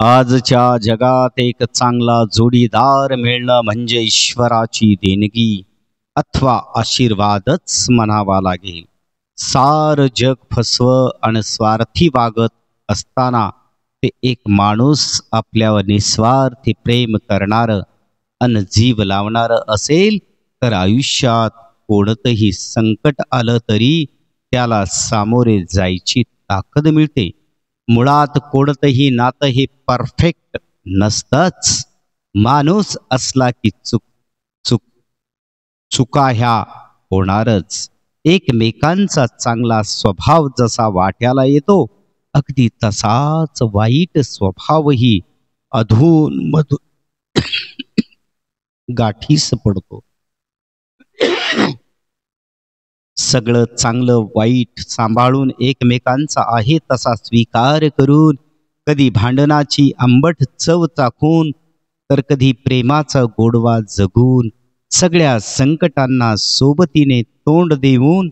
आजच्या जगात एक चांगला जोडीदार मिळणं म्हणजे ईश्वराची देणगी अथवा आशीर्वादच म्हणावा लागेल। सार जग फसव आणि स्वार्थी वागत असताना ते एक माणूस आपल्यावर निस्वार्थी प्रेम करणार अन जीव लावणार असेल तर आयुष्यात कोणतंही संकट आलं तरी त्याला सामोरे जायची ताकद मिळते। मुळात कोणतंही नातं हे परफेक्ट नसतंच। माणूस असला की चुका ह्या होणारच। एकमेकांचा चांगला स्वभाव जसा वाट्याला येतो अगदी तसाच वाईट स्वभावही अधून मधून गाठीस पडतो। सगळं चांगलं वाईट सांभाळून एकमेकांचा आहे तसा स्वीकार करून, कधी भांडणाची आंबट चव चाखून तर कधी प्रेमाचा गोडवा जगून, सगळ्या संकटांना सोबतीने तोंड देऊन,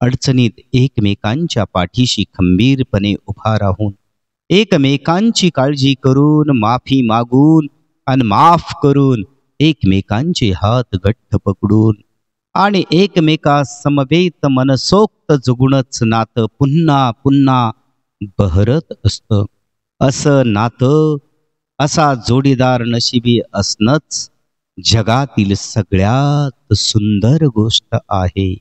अडचणीत एकमेकांच्या पाठीशी खंबीरपणे उभा राहून, एकमेकांची काळजी करून, माफी मागून आणि माफ करून, एकमेकांचे हात घट्ट पकडून आणि एकमेका समवेत मनसोक्त जगूनच नातं पुन्हा पुन्हा बहरत असतं। असं नातं, असा जोडीदार नशिबी असणंच जगातील सगळ्यात सुंदर गोष्ट आहे।